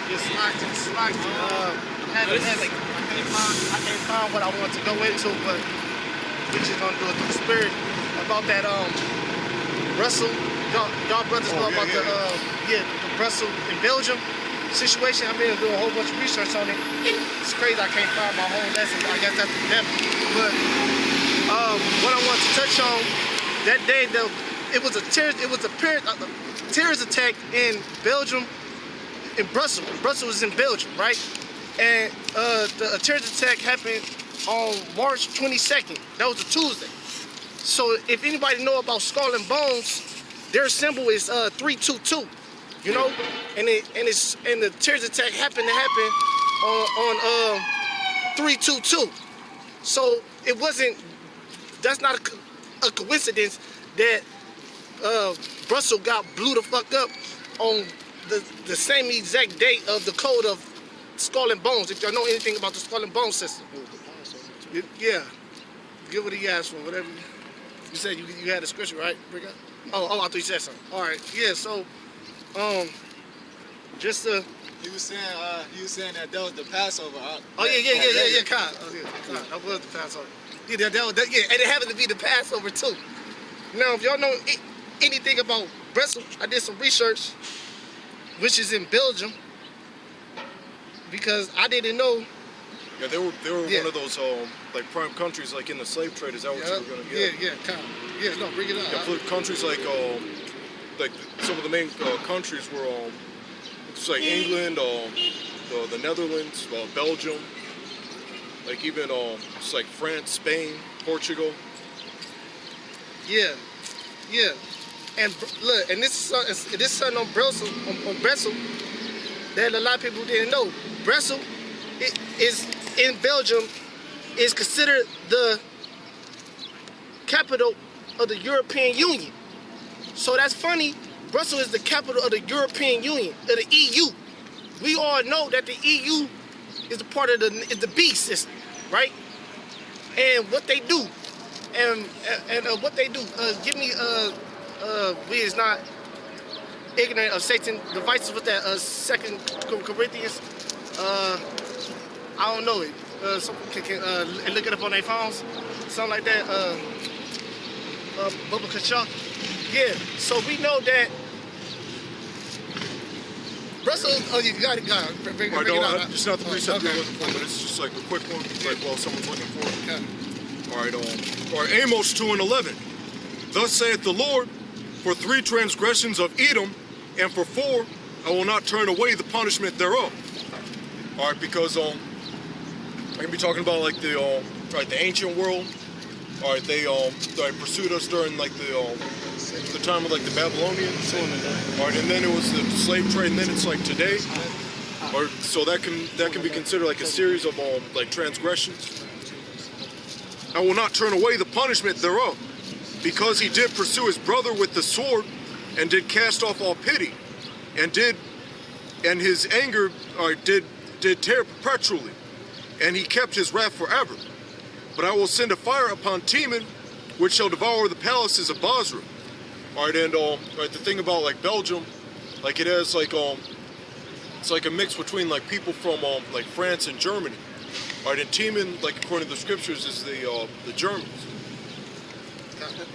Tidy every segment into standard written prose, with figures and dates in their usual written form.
It's locked. It's locked. I can't find what I want to go into, but we just gonna do it through the spirit about that Brussel. Y'all brothers know about the Brussel in Belgium situation. I've been doing a whole bunch of research on it. It's crazy. I can't find my whole lesson. I guess that's the devil. But what I want to touch on that day, though, it was a terrorist attack in Belgium, in Brussels. Brussels is in Belgium, right? And the terrorist attack happened on March 22nd. That was a Tuesday. So if anybody know about Skull and Bones, their symbol is 322. You know, and the terrorist attack happened on 322. So it wasn't. That's not a coincidence that Brussels got blew the fuck up on the same exact date of the code of Skull and Bones. If y'all know anything about the Skull and Bones system, yeah, give what he asked for. Whatever you said, you had a scripture, right? Bring up. Oh, I thought you said something. All right, yeah. So. Just He was saying that was the Passover. Kyle. Oh yeah, that was the Passover. Yeah, and it happened to be the Passover too. Now, if y'all know anything about Brussels, I did some research, which is in Belgium, because I didn't know. Yeah, they were one of those like prime countries, like in the slave trade. Is that what you were gonna get? Yeah, Kyle. Yeah, no, bring it up. Yeah, countries like some of the main countries were just like England, the Netherlands, Belgium, like even just like France, Spain, Portugal. Yeah. And look, and this is something on Brussels, that a lot of people didn't know. Brussels is in Belgium, is considered the capital of the European Union. So that's funny. Brussels is the capital of the European Union, of the EU. We all know that the EU is a part of the beast system, right? And what they do, and what they do. Give me we is not ignorant of Satan's devices with that 2 Corinthians. I don't know it. Some can look it up on their phones, something like that. Bubba Kachuk. Yeah, so we know that Brussels. Oh, you got it. Bring it out. It's not the precept you're looking for, but it's just like a quick one, like while someone's looking for it. Okay. All right, Amos 2:11. Thus saith the Lord, for 3 transgressions of Edom, and for 4, I will not turn away the punishment thereof. All right, because I can be talking about like the ancient world. All right, they pursued us during like the time of like the Babylonians. All right, and then it was the slave trade, and then it's like today. Or so that can be considered like a series of like transgressions. I will not turn away the punishment thereof, because he did pursue his brother with the sword, and did cast off all pity, and his anger did tear perpetually, and he kept his wrath forever. But I will send a fire upon Teman, which shall devour the palaces of Basra. All right, and the thing about like Belgium, like it has like it's like a mix between like people from like France and Germany. All right, and Teman, like according to the scriptures, is the Germans.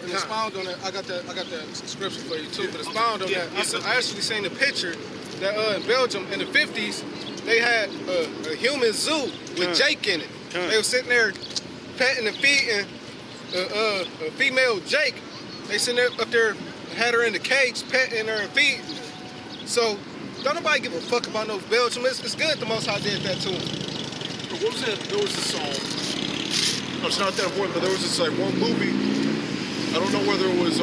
And expound on that. I got the scripture for you too. But expound on that. I actually seen a picture that in Belgium in the 50s they had a human zoo with Jake in it. They were sitting there patting and feeding a female Jake. They sitting there up there, had her in the cage, petting her and feeding. So don't nobody give a fuck about no Belgium. It's good the Most High did that to them. What was it? There was this no, it's not that important, but there was this like one movie. I don't know whether it was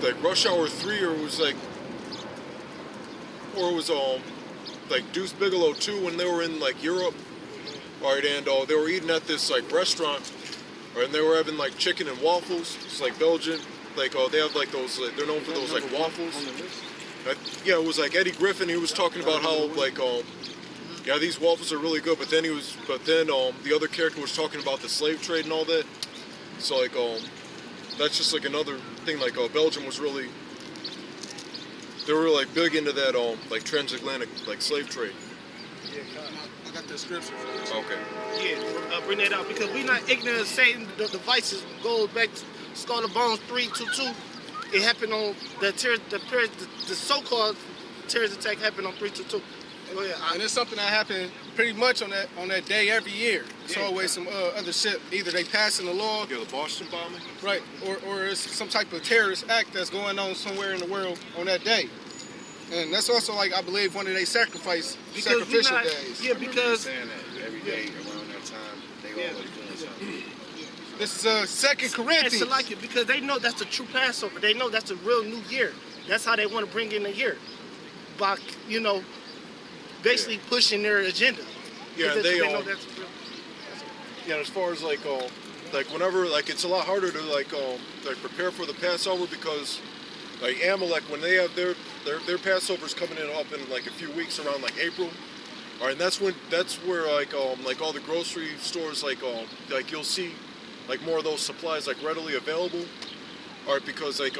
like Rush Hour 3 or it was like like Deuce Bigelow 2 when they were in like Europe. All right, and they were eating at this like restaurant, and they were having like chicken and waffles. It's like Belgian, like they have like those. They're known for those like waffles. Yeah, it was like Eddie Griffin. He was talking about how like yeah, these waffles are really good. But then the other character was talking about the slave trade and all that. So like that's just like another thing. Like Belgium was really They were like big into that like transatlantic like slave trade. Yeah, I got the scripture for this. Okay. Yeah, bring that out because we're not ignorant of Satan. The devices goes back to Skull and Bones 322. It happened on the so-called terrorist attack happened on 322. And it's something that happened pretty much on that day every year. It's always some other shit. Either they passing the law, Yeah, the Boston bombing. right, or it's some type of terrorist act that's going on somewhere in the world on that day. And that's also like I believe one of their sacrificial days. Yeah, because saying that every day around that time, they always doing something. This is 2 Corinthians. it's like it because they know that's the true Passover. They know that's a real new year. That's how they want to bring in the year, by basically pushing their agenda. Yeah, Because they know that's real. Yeah, as far as like whenever like it's a lot harder to like prepare for the Passover because like Amalek when they have their Passover's coming in up in like a few weeks around like April. All right, and that's where like all the grocery stores like you'll see like more of those supplies like readily available. All right, because like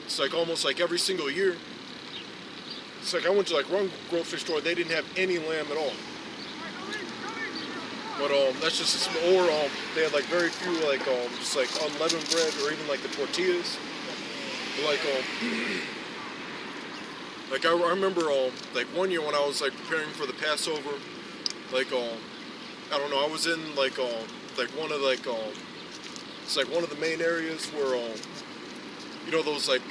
it's like almost like every single year. It's like I went to like one grocery store, they didn't have any lamb at all. But that's just a small, or they had like very few like just like unleavened bread or even like the tortillas. But, like I remember like one year when I was like preparing for the Passover, like I don't know, I was in like one of like it's like one of the main areas where those like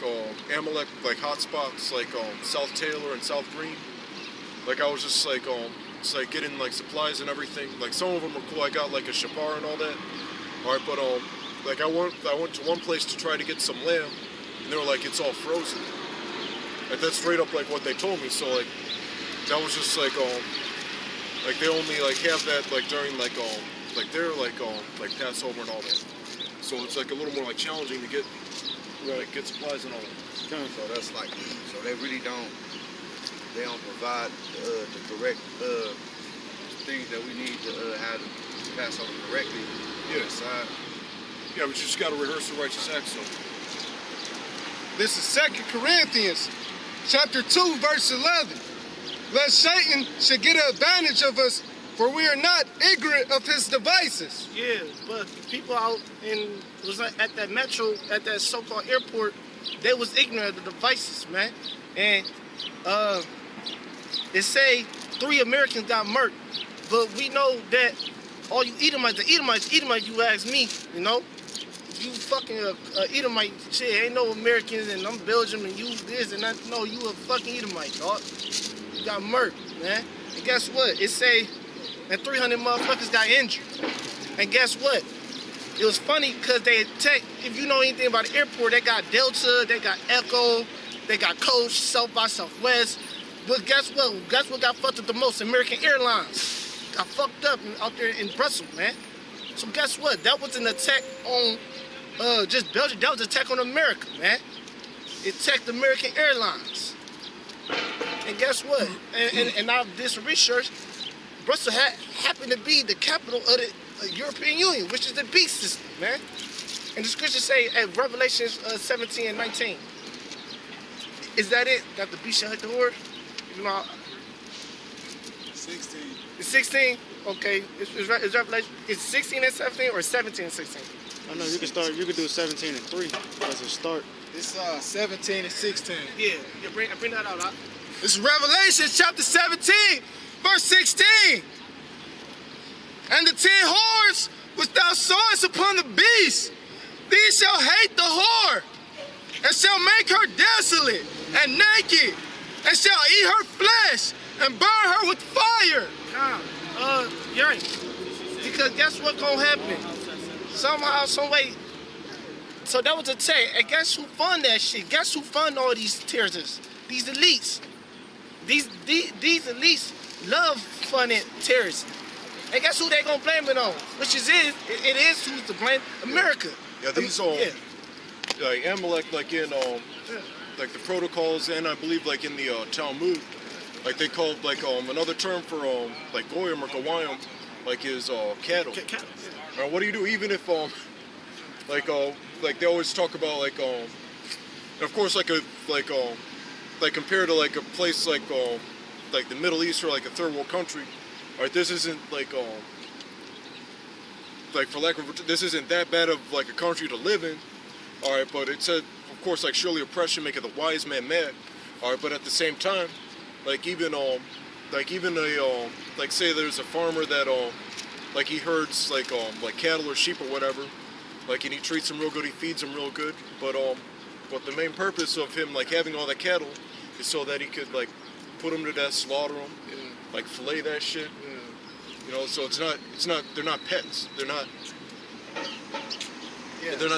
Amalek like hot spots like South Taylor and South Green. Like I was just like it's like getting like supplies and everything. Like some of them were cool. I got like a shapar and all that. All right, but like I went to one place to try to get some lamb, and they were like it's all frozen. Like that's straight up like what they told me. So like that was just like they only like have that like during like their like Passover and all that. So it's like a little more like challenging to get supplies and all that. So that's like, so they really don't provide the correct things that we need to have the Passover correctly. Yeah. Side. Yeah, but you just gotta rehearse the righteous acts. So. This is 2 Corinthians chapter 2, verse 11. Lest Satan should get an advantage of us, for we are not ignorant of his devices. Yeah, but people out at that metro, at that so-called airport, they was ignorant of the devices, man. And they say 3 Americans got murked, but we know that all you Edomites, you ask me, you fucking Edomite shit, ain't no Americans and I'm Belgium and you this and that. No, you a fucking Edomite, dog. You got murked, man. And guess what? It say and 300 motherfuckers got injured. And guess what? It was funny because they attacked, if you know anything about the airport, they got Delta, they got Echo, they got Coach, South by Southwest. But guess what? Guess what got fucked up the most? American Airlines got fucked up out there in Brussels, man. So guess what? That was an attack on just Belgium. That was an attack on America, man. It attacked American Airlines. And guess what? And I did some research. Brussels happened to be the capital of the European Union, which is the beast system, man. And the scriptures say at Revelation 17 and 19. Is that it? That the beast shall hit the whore? 16. It's 16? Okay. It's Revelation. It's 16 and 17 or 17 and 16? I know you can do 17 and 3 as a start. It's 17 and 16. Yeah, bring that out. Huh? This is Revelation chapter 17, verse 16. And the 10 whores which thou sawest upon the beast, these shall hate the whore, and shall make her desolate and naked, and shall eat her flesh, and burn her with fire. You're right. Because guess what gonna happen? Somehow, some way. So that was a tech. And guess who fund that shit? Guess who fund all these terrorists? These elites. These elites love funding terrorists. And guess who they gonna blame it on? Which it is who's to blame? America. Yeah, these like Amalek, like in like the protocols, and I believe like in the Talmud, like they called like another term for like goyim or goyim, like is cattle. Cattle. What do you do even if like they always talk about like of course like like compared to like a place like the Middle East or like a third world country, all right, this isn't like for lack of, this isn't that bad of like a country to live in, all right, but it said, of course, like surely oppression maketh the wise man mad, all right, but at the same time, like even a like say there's a farmer that like he herds like cattle or sheep or whatever, like, and he treats them real good, he feeds them real good, but the main purpose of him like having all that cattle is so that he could like put them to death, slaughter them, like fillet that shit. You know, so it's not they're not pets. They're not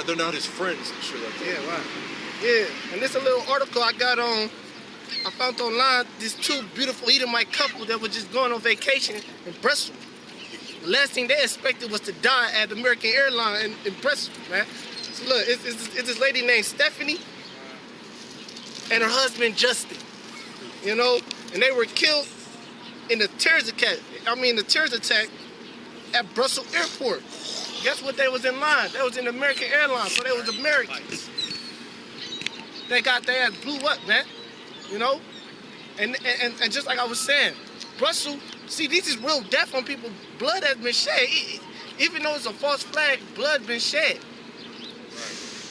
they're not his friends and shit like that. Yeah, right. Yeah, and there's a little article I found online, these two beautiful Edomite couple that were just going on vacation in Brussels. The last thing they expected was to die at American Airlines in Brussels, man. So look, it's this lady named Stephanie and her husband Justin, you know, and they were killed in the terrorist attack at Brussels Airport. Guess what? They was in line. They was in American Airlines, so they was Americans. They got their ass blew up, man. You know? And just like I was saying, Brussels, see, this is real death on people. Blood has been shed. Even though it's a false flag, blood been shed.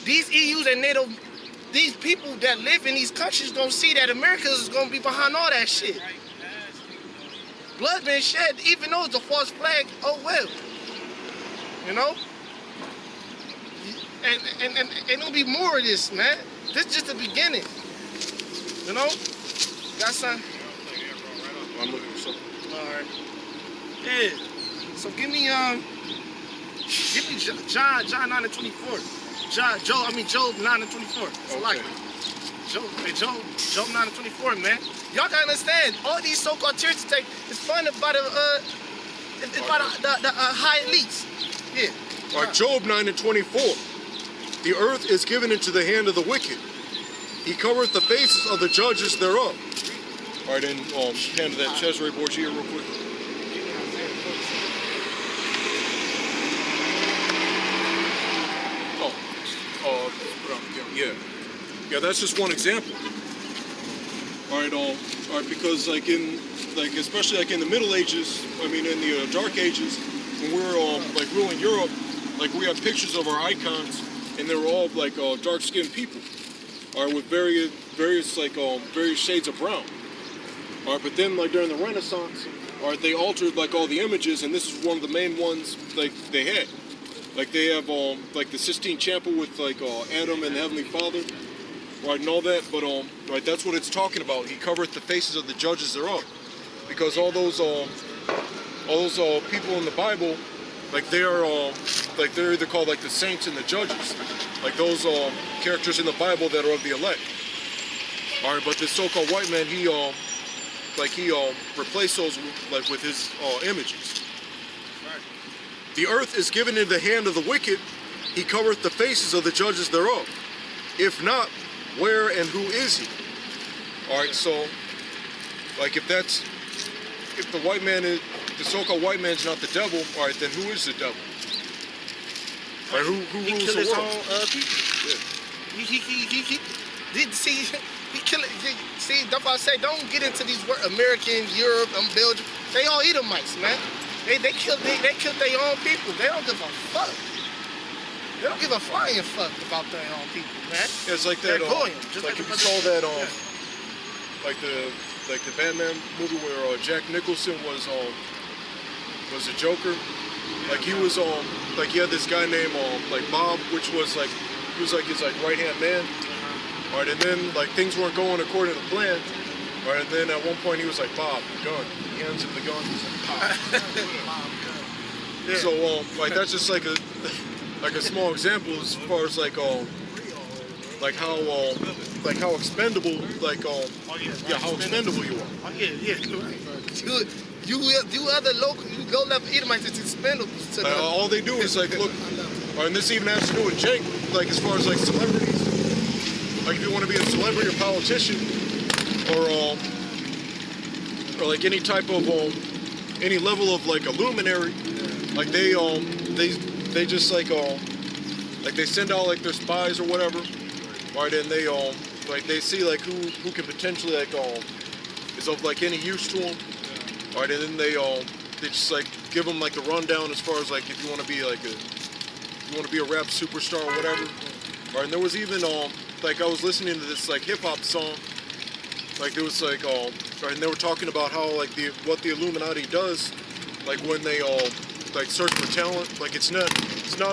These EUs and NATO, these people that live in these countries gonna see that America is gonna be behind all that shit. Blood been shed, even though it's a false flag, oh well. You know? And there'll be more of this, man. This is just the beginning. You know? Got something? I'm looking for something. Alright. Yeah. So give me John 9:24. Job 9:24. So like Job 9:24, man. Y'all gotta understand, all these so-called terrorist attacks is funded by the high elites. Yeah. All right, Job 9:24. The earth is given into the hand of the wicked. He covereth the faces of the judges thereof. All right, and hand that Cesare Borgia real quick. Yeah, that's just one example. All right, because especially like in the Middle Ages, I mean in the Dark Ages, when we were like ruling Europe, like we have pictures of our icons, and they were all like dark-skinned people, all right, with various shades of brown. All right, but then like during the Renaissance, all right, they altered like all the images, and this is one of the main ones like they had. Like they have like the Sistine Chapel with like Adam and the Heavenly Father, right, and all that. But right, that's what it's talking about. He covereth the faces of the judges thereof, because all those people in the Bible, like they're either called like the saints and the judges, like those characters in the Bible that are of the elect. All right, but this so-called white man, he replaced those with his images. The earth is given into the hand of the wicked. He covereth the faces of the judges thereof. If not, where and who is he? All right, so like if the white man is, the so-called white man is not the devil, all right, then who is the devil? All right, who rules the world? He kill it. See, that's why I say don't get into these words. American, Europe, Belgium. They all Edomites, man. They killed their own people. They don't give a fuck. They don't give a flying fuck about their own people, man. Yeah, it's like that. Just like if you saw that like the Batman movie where Jack Nicholson was a Joker. Like he was like he had this guy named like Bob, which was like he was like his like right hand man. All right, and then like things weren't going according to plan. All right, and then at one point he was like, Bob, the gun. He hands him the gun. He's like, Bob. Yeah. So like that's just like a small example as far as like how expendable how expendable you are. Oh yeah. You other local, you low level Edomites, it's expendable. All they do is like look, and this even has to do with Jake, like as far as like celebrities. Like if you want to be a celebrity or politician, or like any type of any level of like a luminary, like they just like they send out like their spies or whatever, right? And they like they see like who can potentially like is of like any use to them. All right, and then they just like give them like the rundown as far as like if you want to be like a rap superstar or whatever. All right, and there was even like I was listening to this like hip hop song. Like there was like and they were talking about how like what the Illuminati does, like when they like search for talent. Like it's not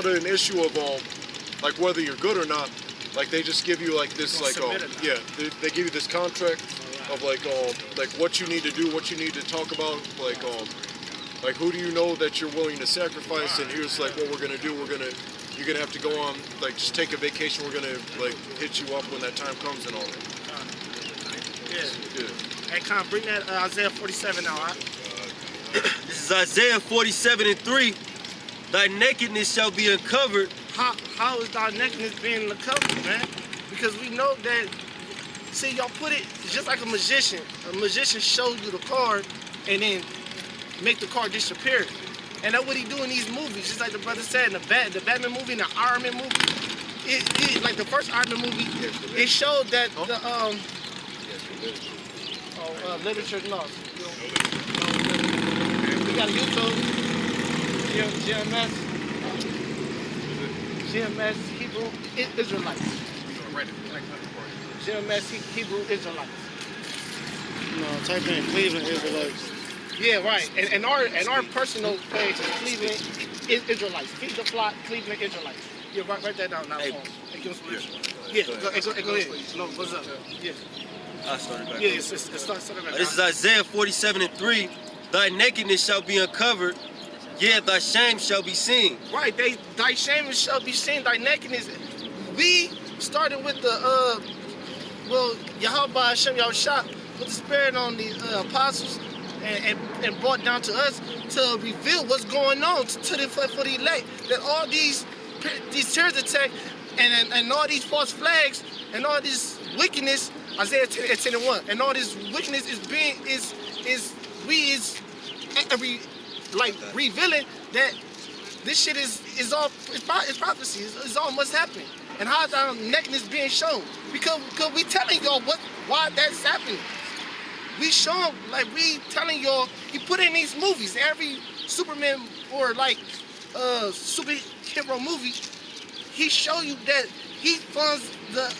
an issue of like whether you're good or not. Like they just give you like this like yeah, they give you this contract of like what you need to do, what you need to talk about, like who do you know that you're willing to sacrifice, and here's like what we're gonna do. You're gonna have to go on, like just take a vacation. We're gonna like hit you up when that time comes and all that. Yeah. Hey, Con, bring that Isaiah 47 now. Huh? This is Isaiah 47:3. Thy nakedness shall be uncovered. How is thy nakedness being uncovered, man? Because we know that. See, y'all put it just like a magician. A magician shows you the card and then make the card disappear. And that's what he do in these movies. Just like the brother said in the Batman movie and the Iron Man movie. It like the first Iron Man movie, it showed that the literature no. We got a YouTube. GMS Hebrew Israelites. GMS Hebrew Israelites. No, type in Cleveland Israelites. Yeah, right. And our personal page is Cleveland Israelites. Feed the flock, Cleveland Israelites. Yeah, write that down now. Hey. Give us permission. Yeah, go ahead. No, what's up? Yeah. I started back. Yeah, it's started back. This is Isaiah 47:3. Thy nakedness shall be uncovered, yea, thy shame shall be seen. Right, thy shame shall be seen, thy nakedness. We started with the Yahweh Hashem Yahushua put the spirit on the apostles and brought down to us to reveal what's going on for the elect. That all these terrorist attacks and all these false flags and all this wickedness, Isaiah 10:1, and all this wickedness is revealing that this shit is all it's prophecy. It's all must happen. And how's our nakedness being shown? Because we telling y'all why that's happening. We show like we telling y'all. He put in these movies every Superman or like superhero movie. He show you that he funds the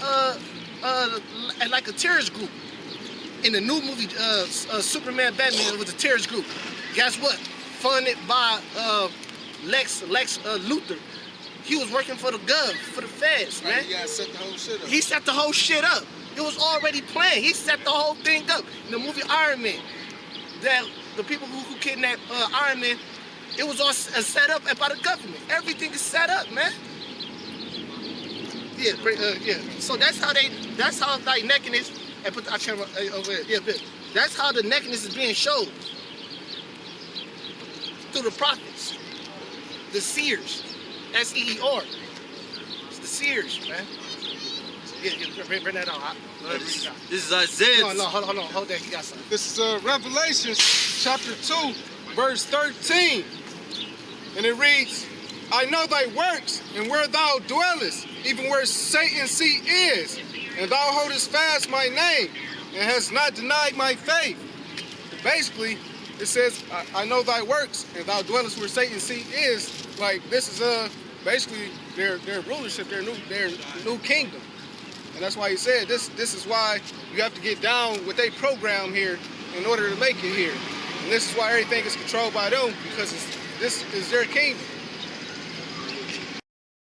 like a terrorist group. In the new movie Superman Batman was a terrorist group. Guess what? Funded by Lex Luthor. He was working for the Gov, for the feds, man. Yeah, set the whole shit up. He set the whole shit up. It was already planned. He set the whole thing up. In the movie Iron Man, that the people who kidnapped Iron Man, it was all set up by the government. Everything is set up, man. Yeah, yeah. So that's how like nakedness, and put the camera over here. Yeah, but that's how the nakedness is being showed. Through the prophets, the seers, S-E-E-R. It's the seers, man. Yeah, bring that on. This is Isaiah. No, hold on, hold that. You got something. This is Revelation chapter 2, verse 13. And it reads, I know thy works and where thou dwellest, even where Satan's seat is, and thou holdest fast my name, and hast not denied my faith. Basically, it says, I know thy works, and thou dwellest where Satan's seat is. Like, this is basically their rulership, their new kingdom. And that's why he said this is why you have to get down with their program here in order to make it here. And this is why everything is controlled by them, because this is their kingdom.